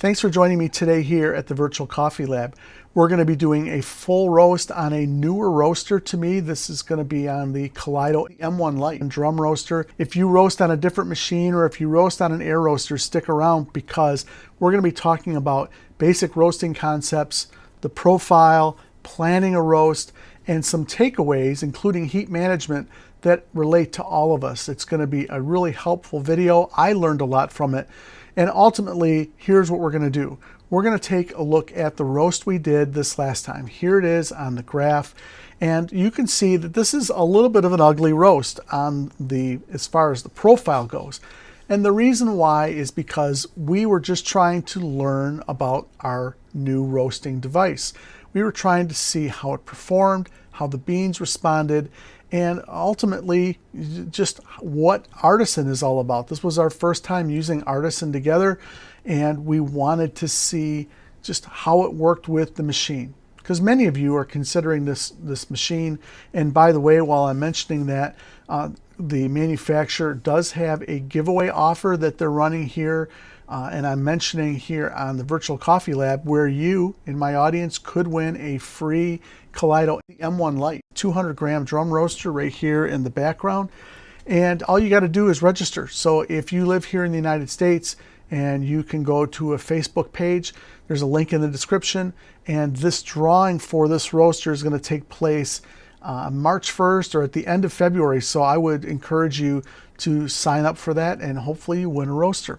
Thanks for joining me today here at the Virtual Coffee Lab. We're going to be doing a full roast on a newer roaster to me. This is going to be on the Kaleido M1 Lite drum roaster. If you roast on a different machine or if you roast on an air roaster, stick around because we're going to be talking about basic roasting concepts, the profile, planning a roast, and some takeaways, including heat management, that relate to all of us. It's going to be a really helpful video. I learned a lot from it. And ultimately, here's what we're going to do. We're going to take a look at the roast we did this last time. Here it is on the graph. And you can see that this is a little bit of an ugly roast on as far as the profile goes. And the reason why is because we were just trying to learn about our new roasting device. We were trying to see how it performed, how the beans responded, and ultimately just what Artisan is all about. This was our first time using Artisan together, and we wanted to see just how it worked with the machine, because many of you are considering this machine. And by the way, while I'm mentioning that, the manufacturer does have a giveaway offer that they're running here, and I'm mentioning here on the Virtual Coffee Lab, where you in my audience could win a free Kaleido M1 Lite 200-gram drum roaster right here in the background. And all you got to do is register. So if you live here in the United States, and you can go to a Facebook page, there's a link in the description, and this drawing for this roaster is going to take place March 1st or at the end of February. So I would encourage you to sign up for that, and hopefully you win a roaster.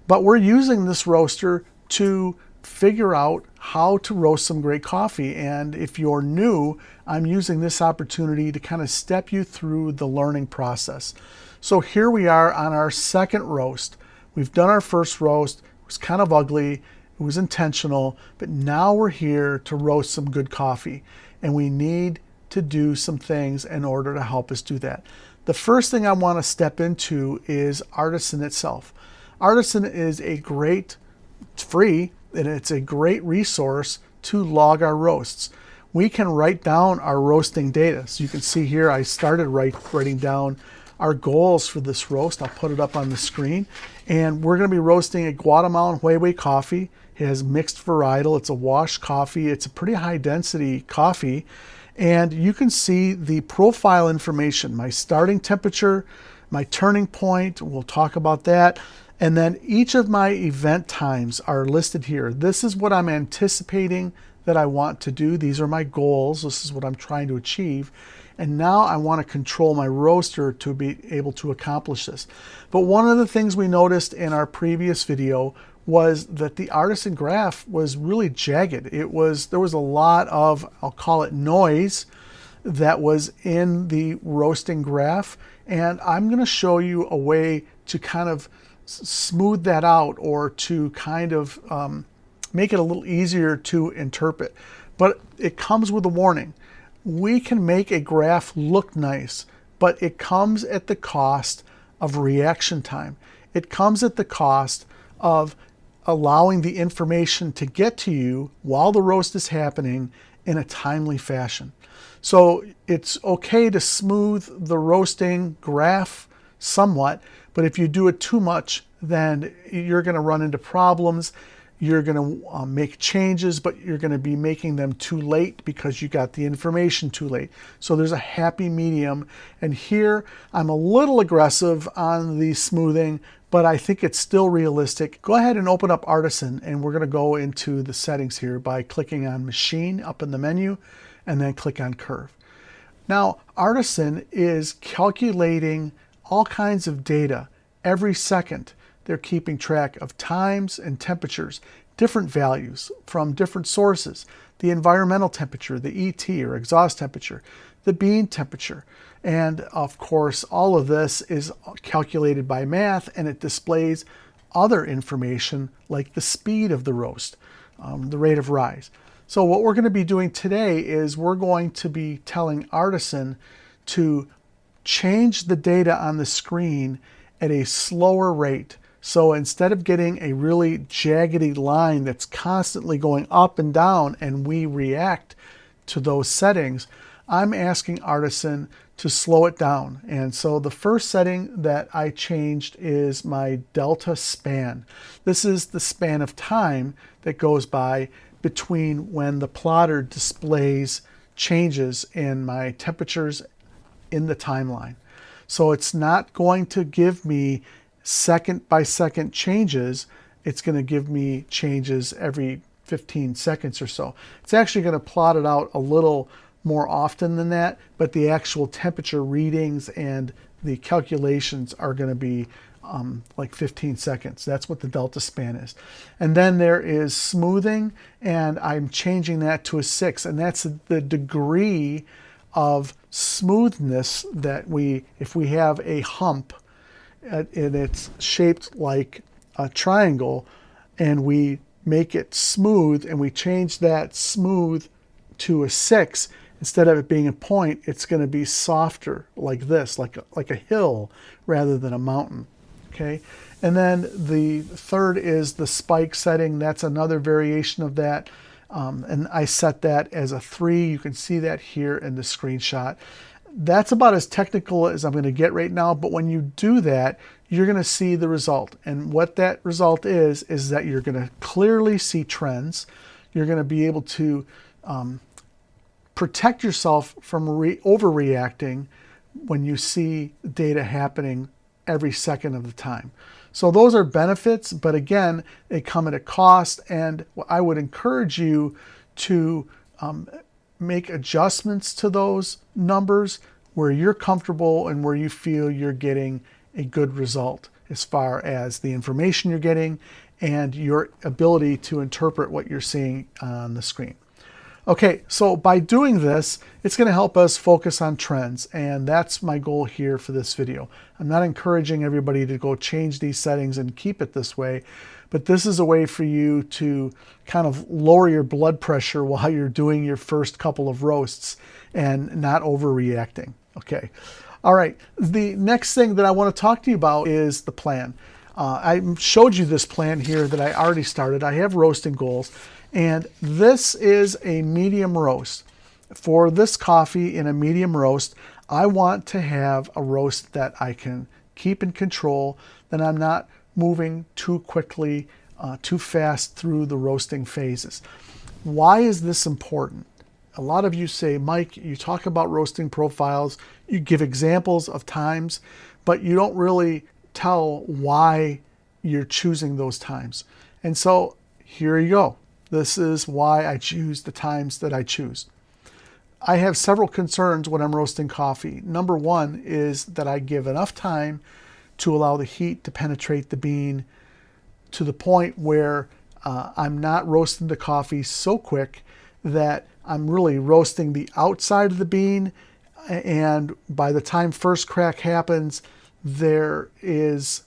But we're using this roaster to figure out how to roast some great coffee. And if you're new, I'm using this opportunity to kind of step you through the learning process. So here we are on our second roast. We've done our first roast. It was kind of ugly. It was intentional, but now we're here to roast some good coffee, and we need to do some things in order to help us do that. The first thing I want to step into is Artisan itself. Artisan is a great, it's free, and it's a great resource to log our roasts. We can write down our roasting data. So you can see here, I started writing down our goals for this roast. I'll put it up on the screen. And we're going to be roasting a Guatemalan coffee. It has mixed varietal. It's a wash coffee. It's a pretty high density coffee. And you can see the profile information, my starting temperature, my turning point. We'll talk about that. And then each of my event times are listed here. This is what I'm anticipating that I want to do. These are my goals. This is what I'm trying to achieve. And now I want to control my roaster to be able to accomplish this. But one of the things we noticed in our previous video was that the Artisan graph was really jagged. There was a lot of, I'll call it noise, that was in the roasting graph. And I'm going to show you a way to kind of smooth that out, or to kind of make it a little easier to interpret. But it comes with a warning. We can make a graph look nice, but it comes at the cost of reaction time. It comes at the cost of allowing the information to get to you while the roast is happening in a timely fashion. So it's okay to smooth the roasting graph somewhat, but if you do it too much, then you're going to run into problems. You're going to make changes, but you're going to be making them too late because you got the information too late. So there's a happy medium. And here I'm a little aggressive on the smoothing, but I think it's still realistic. Go ahead and open up Artisan, and we're going to go into the settings here by clicking on Machine up in the menu, and then click on Curve. Now, Artisan is calculating all kinds of data every second. They're keeping track of times and temperatures, different values from different sources, the environmental temperature, the ET or exhaust temperature, the bean temperature. And of course, all of this is calculated by math, and it displays other information like the speed of the roast, the rate of rise. So what we're going to be doing today is we're going to be telling Artisan to change the data on the screen at a slower rate. So instead of getting a really jaggedy line that's constantly going up and down and we react to those settings, I'm asking Artisan to slow it down. And so the first setting that I changed is my delta span. This is the span of time that goes by between when the plotter displays changes in my temperatures in the timeline. So it's not going to give me second by second changes. It's going to give me changes every 15 seconds or so. It's actually going to plot it out a little more often than that, but the actual temperature readings and the calculations are going to be like 15 seconds. That's what the delta span is. And then there is smoothing, and I'm changing that to a 6, and that's the degree of smoothness that if we have a hump and it's shaped like a triangle and we make it smooth and we change that smooth to a 6, instead of it being a point, it's going to be softer like this, like a hill rather than a mountain. Okay, and then the third is the spike setting. That's another variation of that, and I set that as a 3. You can see that here in the screenshot. That's about as technical as I'm going to get right now, but when you do that, you're going to see the result. And what that result is that you're going to clearly see trends. You're going to be able to protect yourself from overreacting when you see data happening every second of the time. So those are benefits, but again, they come at a cost, and I would encourage you to make adjustments to those numbers where you're comfortable and where you feel you're getting a good result as far as the information you're getting and your ability to interpret what you're seeing on the screen. Okay, so by doing this, it's going to help us focus on trends, and that's my goal here for this video. I'm not encouraging everybody to go change these settings and keep it this way, but this is a way for you to kind of lower your blood pressure while you're doing your first couple of roasts and not overreacting. Okay, all right, the next thing that I want to talk to you about is the plan. I showed you this plan here that I already started. I have roasting goals. And this is a medium roast. For this coffee in a medium roast, I want to have a roast that I can keep in control, that I'm not moving too quickly, too fast through the roasting phases. Why is this important? A lot of you say, Mike, you talk about roasting profiles, you give examples of times, but you don't really tell why you're choosing those times. And so here you go. This is why I choose the times that I choose. I have several concerns when I'm roasting coffee. Number one is that I give enough time to allow the heat to penetrate the bean to the point where I'm not roasting the coffee so quick that I'm really roasting the outside of the bean, and by the time first crack happens, there is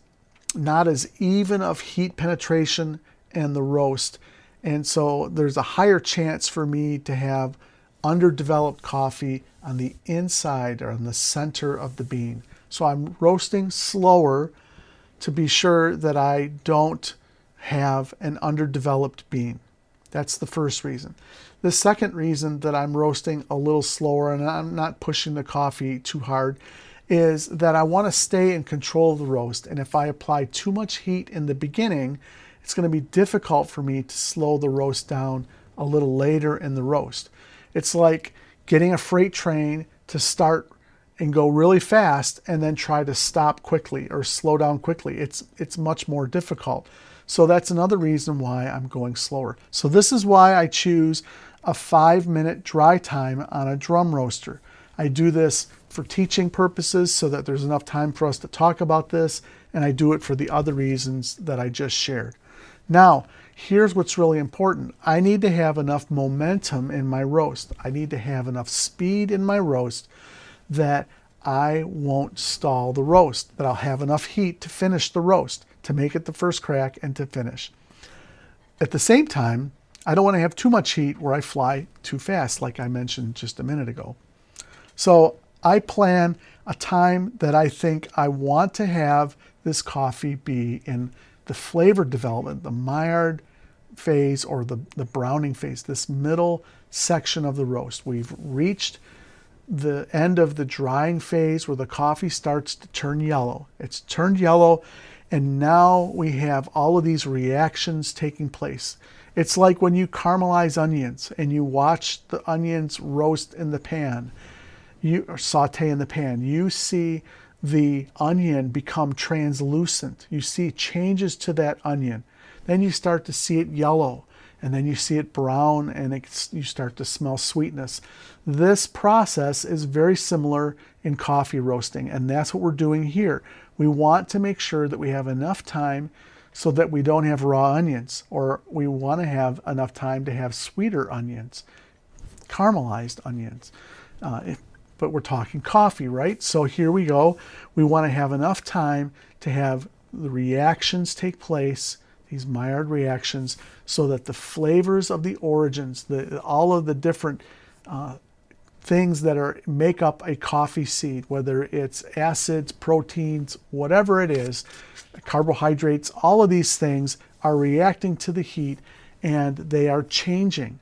not as even of heat penetration in the roast. And so there's a higher chance for me to have underdeveloped coffee on the inside or on the center of the bean. So I'm roasting slower to be sure that I don't have an underdeveloped bean. That's the first reason. The second reason that I'm roasting a little slower and I'm not pushing the coffee too hard is that I want to stay in control of the roast. And if I apply too much heat in the beginning, it's going to be difficult for me to slow the roast down a little later in the roast. It's like getting a freight train to start and go really fast and then try to stop quickly or slow down quickly. It's much more difficult. So that's another reason why I'm going slower. So this is why I choose a 5-minute dry time on a drum roaster. I do this for teaching purposes so that there's enough time for us to talk about this, and I do it for the other reasons that I just shared. Now, here's what's really important. I need to have enough momentum in my roast. I need to have enough speed in my roast that I won't stall the roast, that I'll have enough heat to finish the roast, to make it the first crack and to finish. At the same time, I don't want to have too much heat where I fly too fast, like I mentioned just a minute ago. So I plan a time that I think I want to have this coffee be in the flavor development, the Maillard phase or the browning phase, this middle section of the roast. We've reached the end of the drying phase where the coffee starts to turn yellow. It's turned yellow, and now we have all of these reactions taking place. It's like when you caramelize onions and you watch the onions roast in the pan, or saute in the pan. You see the onion become translucent. You see changes to that onion. Then you start to see it yellow, and then you see it brown, and you start to smell sweetness. This process is very similar in coffee roasting, and that's what we're doing here. We want to make sure that we have enough time so that we don't have raw onions, or we want to have enough time to have sweeter onions, caramelized onions. But we're talking coffee, right? So here we go. We want to have enough time to have the reactions take place, these Maillard reactions, so that the flavors of the origins, all of the different things that make up a coffee seed, whether it's acids, proteins, whatever it is, carbohydrates, all of these things are reacting to the heat, and they are changing,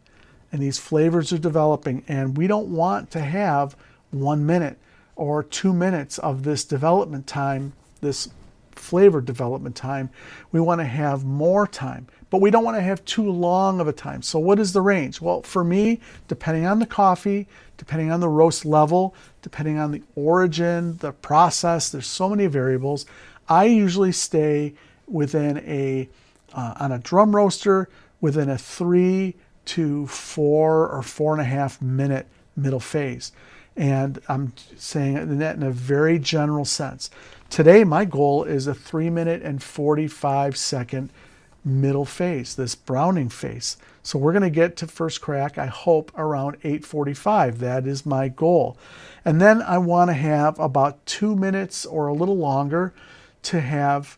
and these flavors are developing. And we don't want to have 1 minute or 2 minutes of this development time, this flavor development time. We want to have more time, but we don't want to have too long of a time. So what is the range? Well, for me, depending on the coffee, depending on the roast level, depending on the origin, the process, there's so many variables. I usually stay within on a drum roaster, within a 3 to 4 or 4.5 minute middle phase. And I'm saying that in a very general sense. Today, my goal is a 3 minute and 45 second middle phase, this browning phase. So we're going to get to first crack, I hope, around 8:45. That is my goal. And then I want to have about 2 minutes or a little longer to have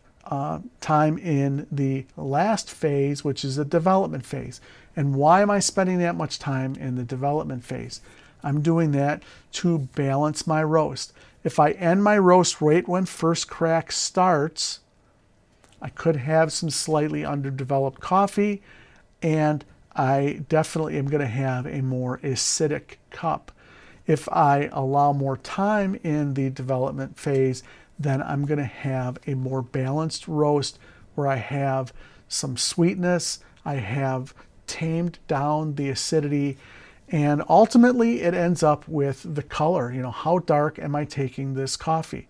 time in the last phase, which is the development phase. And why am I spending that much time in the development phase? I'm doing that to balance my roast. If I end my roast right when first crack starts, I could have some slightly underdeveloped coffee, and I definitely am going to have a more acidic cup. If I allow more time in the development phase, then I'm going to have a more balanced roast where I have some sweetness, I have tamed down the acidity, and ultimately it ends up with the color. You know, how dark am I taking this coffee?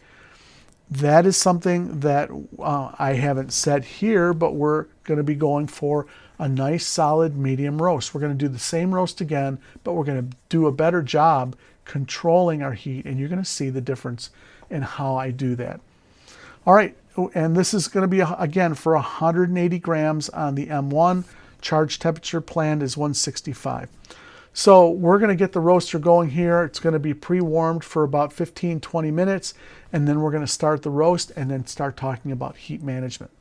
That is something that I haven't said here, but we're going to be going for a nice solid medium roast. We're going to do the same roast again, but we're going to do a better job controlling our heat, and you're going to see the difference in how I do that. All right, and this is going to be, again, for 180 grams on the M1. Charge temperature planned is 165. So we're going to get the roaster going here. It's going to be pre-warmed for about 15-20 minutes, and then we're going to start the roast and then start talking about heat management.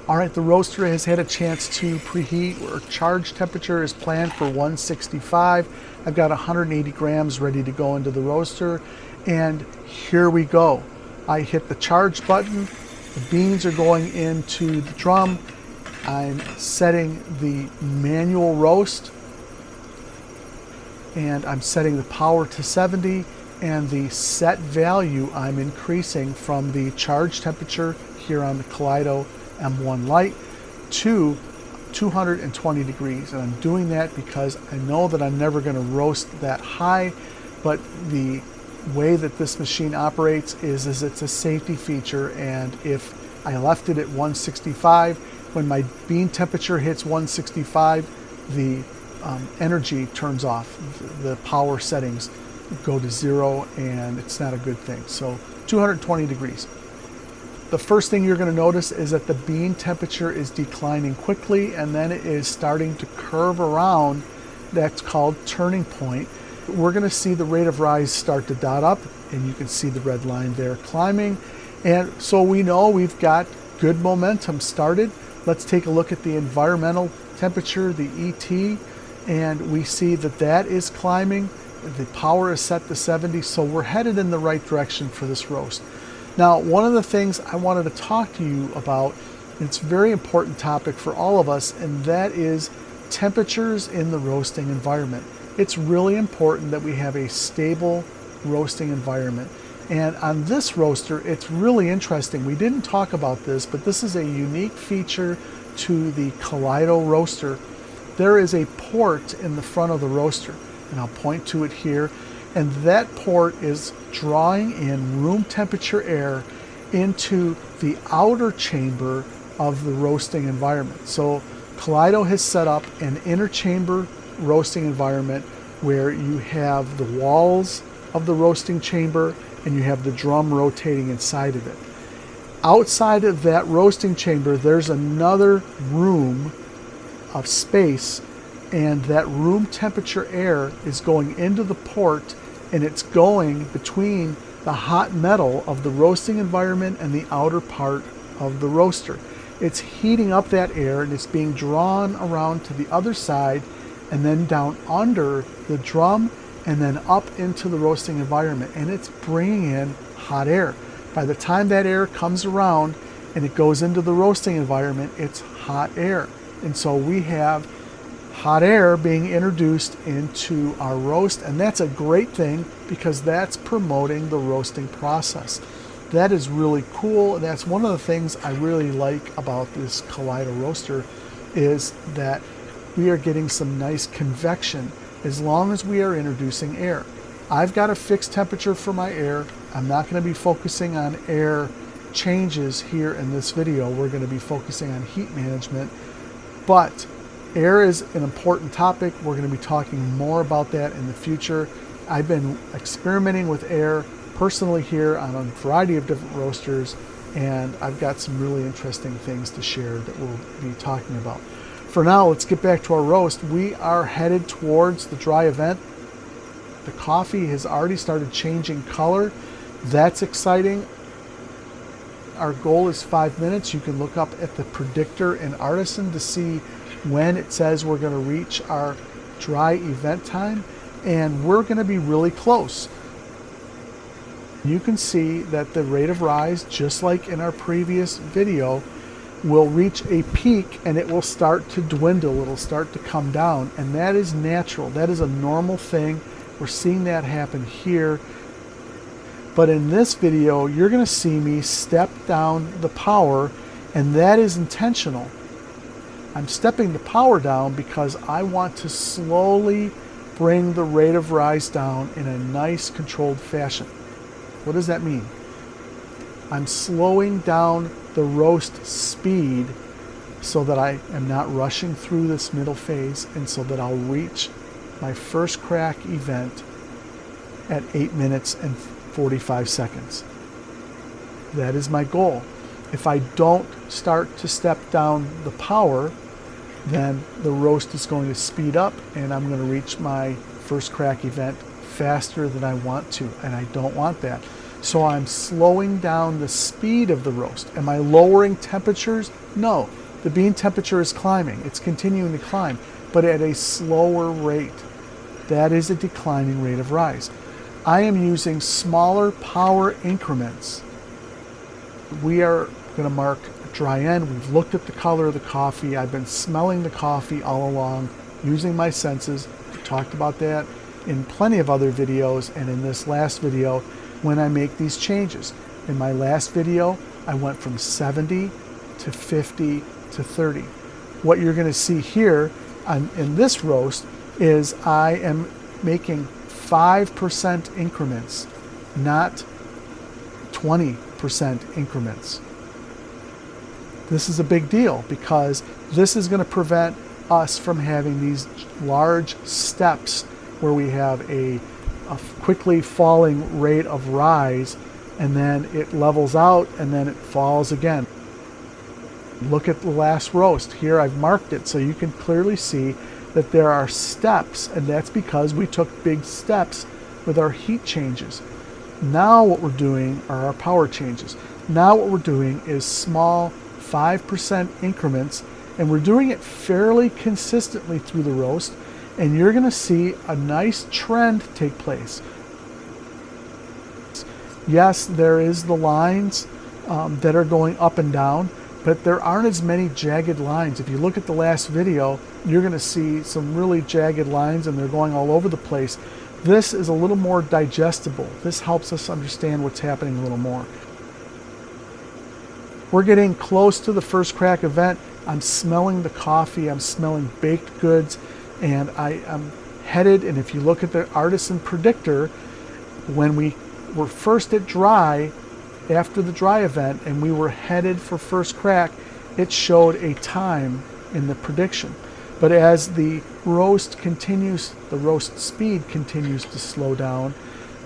All right, the roaster has had a chance to preheat. Our charge temperature is planned for 165. I've got 180 grams ready to go into the roaster, and here we go. I hit the charge button. The beans are going into the drum. I'm setting the manual roast, and I'm setting the power to 70, and the set value I'm increasing from the charge temperature here on the Kaleido M1 Lite to 220 degrees. And I'm doing that because I know that I'm never going to roast that high, but the way that this machine operates is it's a safety feature, and if I left it at 165, when my bean temperature hits 165, the energy turns off. The power settings go to 0, and it's not a good thing. So 220 degrees. The first thing you're going to notice is that the bean temperature is declining quickly, and then it is starting to curve around. That's called turning point. We're going to see the rate of rise start to dot up, and you can see the red line there climbing. And so we know we've got good momentum started. Let's take a look at the environmental temperature, the ET, and we see that that is climbing. The power is set to 70, so we're headed in the right direction for this roast. Now, one of the things I wanted to talk to you about, it's a very important topic for all of us, and that is temperatures in the roasting environment. it's really important that we have a stable roasting environment. And on this roaster, it's really interesting. We didn't talk about this, but this is a unique feature to the Kaleido roaster. There is a port in the front of the roaster, and I'll point to it here. And that port is drawing in room temperature air into the outer chamber of the roasting environment. So Kaleido has set up an inner chamber roasting environment where you have the walls of the roasting chamber and you have the drum rotating inside of it. Outside of that roasting chamber, there's another room of space, and that room temperature air is going into the port, and it's going between the hot metal of the roasting environment and the outer part of the roaster. It's heating up that air, and it's being drawn around to the other side and then down under the drum and then up into the roasting environment, and it's bringing in hot air. By the time that air comes around and it goes into the roasting environment, it's hot air. And so we have hot air being introduced into our roast, and that's a great thing because that's promoting the roasting process. That is really cool, and that's one of the things I really like about this Kaleido roaster, is that we are getting some nice convection as long as we are introducing air. I've got a fixed temperature for my air. I'm not going to be focusing on air changes here in this video. We're going to be focusing on heat management, but air is an important topic. We're going to be talking more about that in the future. I've been experimenting with air personally here on a variety of different roasters, and I've got some really interesting things to share that we'll be talking about. For now, let's get back to our roast. We are headed towards the dry event. The coffee has already started changing color. That's exciting. Our goal is 5 minutes. You can look up at the predictor in Artisan to see when it says we're going to reach our dry event time, and we're going to be really close. You can see that the rate of rise, just like in our previous video, will reach a peak and it will start to dwindle. It'll start to come down, and that is natural. That is a normal thing. We're seeing that happen here. But in this video, you're going to see me step down the power, and that is intentional. I'm stepping the power down because I want to slowly bring the rate of rise down in a nice controlled fashion. What does that mean? I'm slowing down the roast speed so that I am not rushing through this middle phase, and so that I'll reach my first crack event at 8 minutes and 45 seconds. That is my goal. If I don't start to step down the power, then the roast is going to speed up and I'm going to reach my first crack event faster than I want to, and I don't want that. So I'm slowing down the speed of the roast. Am I lowering temperatures? No. The bean temperature is climbing. It's continuing to climb, but at a slower rate. That is a declining rate of rise. I am using smaller power increments. We are going to mark dry end. We've looked at the color of the coffee. I've been smelling the coffee all along using my senses. We talked about that in plenty of other videos, and in this last video when I make these changes. In my last video, I went from 70 to 50 to 30. What you're going to see here in this roast is I am making 5% increments, not 20% increments. This is a big deal because this is going to prevent us from having these large steps where we have a quickly falling rate of rise, and then it levels out and then it falls again. Look at the last roast. Here I've marked it so you can clearly see that there are steps, and that's because we took big steps with our heat changes. Now what we're doing are our power changes. Now what we're doing is small 5% increments, and we're doing it fairly consistently through the roast, and you're going to see a nice trend take place. Yes, there is the lines that are going up and down, but there aren't as many jagged lines. If you look at the last video, you're going to see some really jagged lines and they're going all over the place. This is a little more digestible. This helps us understand what's happening a little more. We're getting close to the first crack event. I'm smelling the coffee, I'm smelling baked goods, and I'm headed, and if you look at the Artisan predictor, when we were first at dry, after the dry event, and we were headed for first crack, it showed a time in the prediction. But as the roast continues, the roast speed continues to slow down,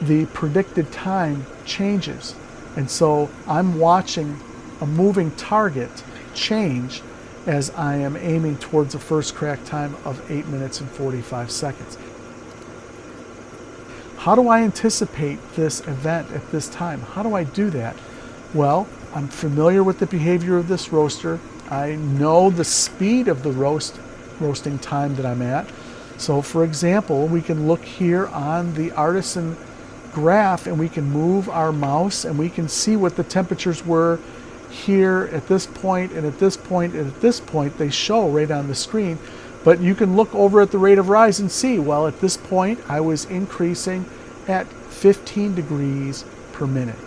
the predicted time changes. And so I'm watching a moving target change as I am aiming towards a first crack time of 8 minutes and 45 seconds. How do I anticipate this event at this time? How do I do that? Well, I'm familiar with the behavior of this roaster. I know the speed of the roasting time that I'm at. So for example, we can look here on the Artisan graph and we can move our mouse and we can see what the temperatures were here at this point and at this point and at this point. They show right on the screen. But you can look over at the rate of rise and see, well, at this point I was increasing at 15 degrees per minute.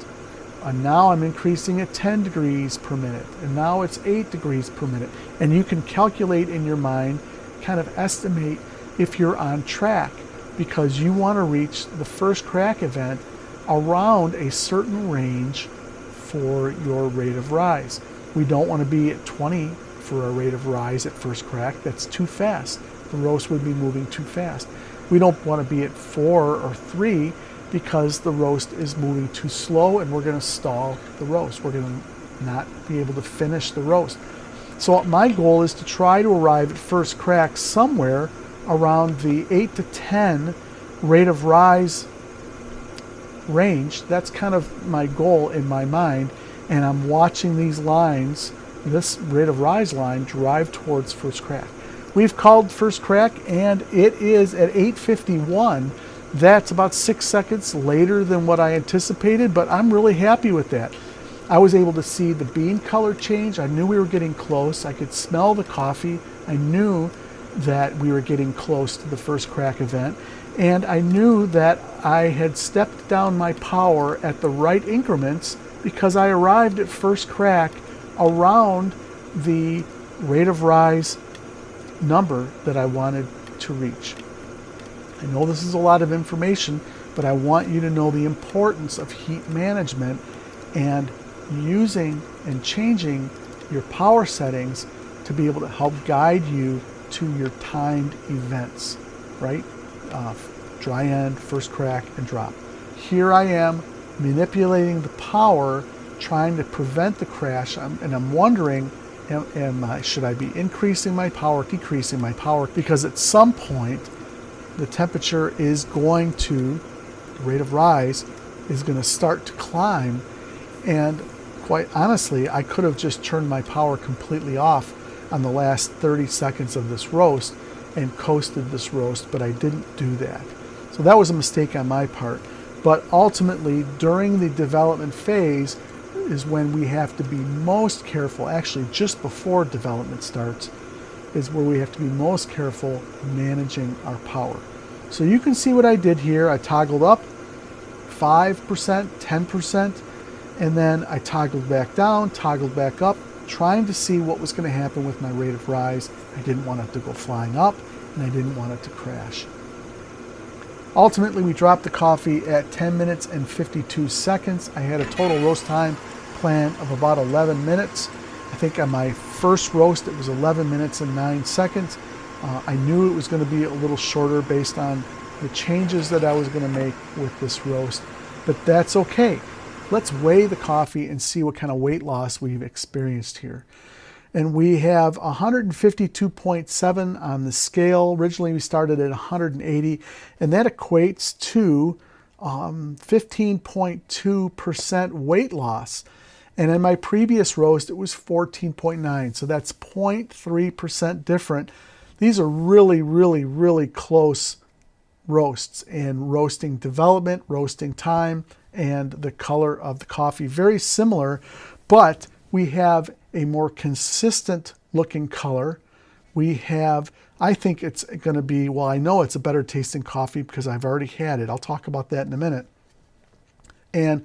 And now I'm increasing at 10 degrees per minute. And now it's 8 degrees per minute. And you can calculate in your mind, kind of estimate if you're on track, because you want to reach the first crack event around a certain range for your rate of rise. We don't want to be at 20 for a rate of rise at first crack. That's too fast. The roast would be moving too fast. We don't want to be at 4 or 3 because the roast is moving too slow and we're going to stall the roast. We're going to not be able to finish the roast. So my goal is to try to arrive at first crack somewhere around the 8 to 10 rate of rise range. That's kind of my goal in my mind, and I'm watching these lines, this rate of rise line, drive towards first crack. We've called first crack and it is at 8:51. That's about 6 seconds later than what I anticipated, but I'm really happy with that. I was able to see the bean color change. I knew we were getting close. I could smell the coffee. I knew that we were getting close to the first crack event. And I knew that I had stepped down my power at the right increments because I arrived at first crack around the rate of rise number that I wanted to reach. I know this is a lot of information, but I want you to know the importance of heat management and using and changing your power settings to be able to help guide you to your timed events, right? Dry end, first crack, and drop. Here I am manipulating the power, trying to prevent the crash, and I'm wondering, should I be increasing my power, decreasing my power? Because at some point, the temperature is going to, the rate of rise is going to start to climb, and quite honestly, I could have just turned my power completely off on the last 30 seconds of this roast and coasted this roast, but I didn't do that. So that was a mistake on my part. But ultimately, during the development phase is when we have to be most careful, actually just before development starts, is where we have to be most careful managing our power. So you can see what I did here. I toggled up 5%, 10%, and then I toggled back down, toggled back up, trying to see what was going to happen with my rate of rise. I didn't want it to go flying up, and I didn't want it to crash. Ultimately, we dropped the coffee at 10 minutes and 52 seconds. I had a total roast time plan of about 11 minutes. I think on my first roast, it was 11 minutes and 9 seconds. I knew it was going to be a little shorter based on the changes that I was going to make with this roast, but that's okay. Let's weigh the coffee and see what kind of weight loss we've experienced here. And we have 152.7 on the scale. Originally we started at 180, and that equates to 15.2% weight loss. And in my previous roast, it was 14.9, so that's 0.3% different. These are really, really, really close roasts in roasting development, roasting time, and the color of the coffee. Very similar, but we have a more consistent looking color. We have, I think it's going to be, well, I know it's a better tasting coffee because I've already had it. I'll talk about that in a minute. And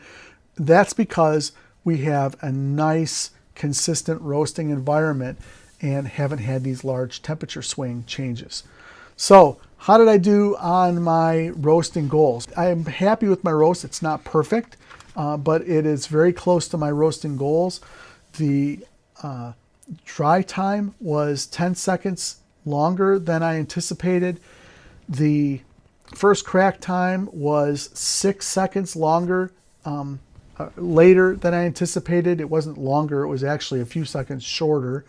that's because we have a nice, consistent roasting environment and haven't had these large temperature swing changes. So how did I do on my roasting goals? I am happy with my roast. It's not perfect, but it is very close to my roasting goals. The dry time was 10 seconds longer than I anticipated. The first crack time was 6 seconds longer, later than I anticipated. It wasn't longer, it was actually a few seconds shorter,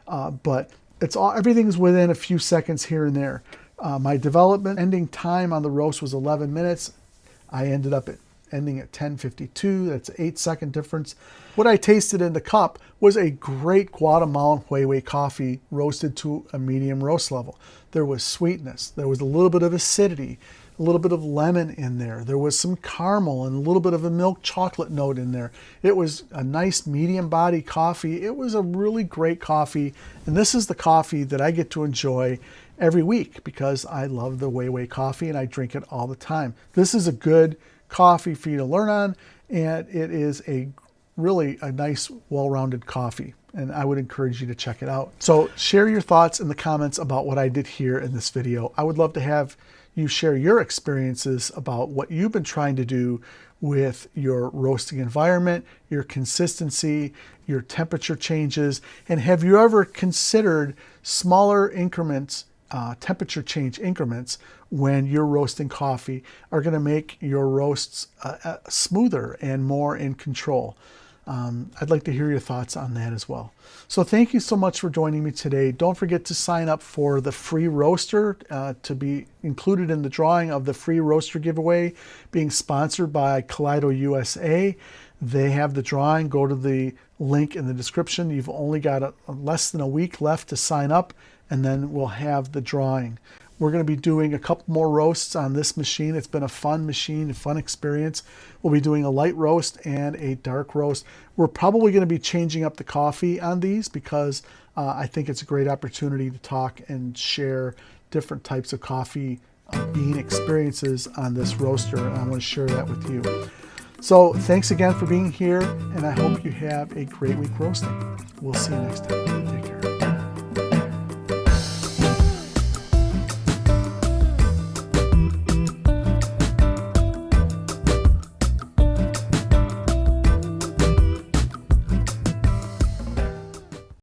but everything's within a few seconds here and there. My development ending time on the roast was 11 minutes. I ended up ending at 10:52. That's an 8-second difference. What I tasted in the cup was a great Guatemalan Huehue coffee roasted to a medium roast level. There was sweetness. There was a little bit of acidity, a little bit of lemon in there. There was some caramel and a little bit of a milk chocolate note in there. It was a nice medium body coffee. It was a really great coffee. And this is the coffee that I get to enjoy every week because I love the Huehue coffee and I drink it all the time. This is a good coffee for you to learn on, and it is really a nice, well-rounded coffee, and I would encourage you to check it out. So share your thoughts in the comments about what I did here in this video. I would love to have you share your experiences about what you've been trying to do with your roasting environment, your consistency, your temperature changes, and have you ever considered smaller increments, temperature change increments when you're roasting coffee are going to make your roasts smoother and more in control. I'd like to hear your thoughts on that as well. So thank you so much for joining me today. Don't forget to sign up for the free roaster to be included in the drawing of the free roaster giveaway being sponsored by Kaleido USA. They have the drawing. Go to the link in the description. You've only got less than a week left to sign up, and then we'll have the drawing. We're going to be doing a couple more roasts on this machine. It's been a fun machine, a fun experience. We'll be doing a light roast and a dark roast. We're probably going to be changing up the coffee on these because I think it's a great opportunity to talk and share different types of coffee bean experiences on this roaster, and I want to share that with you. So thanks again for being here, and I hope you have a great week roasting. We'll see you next time.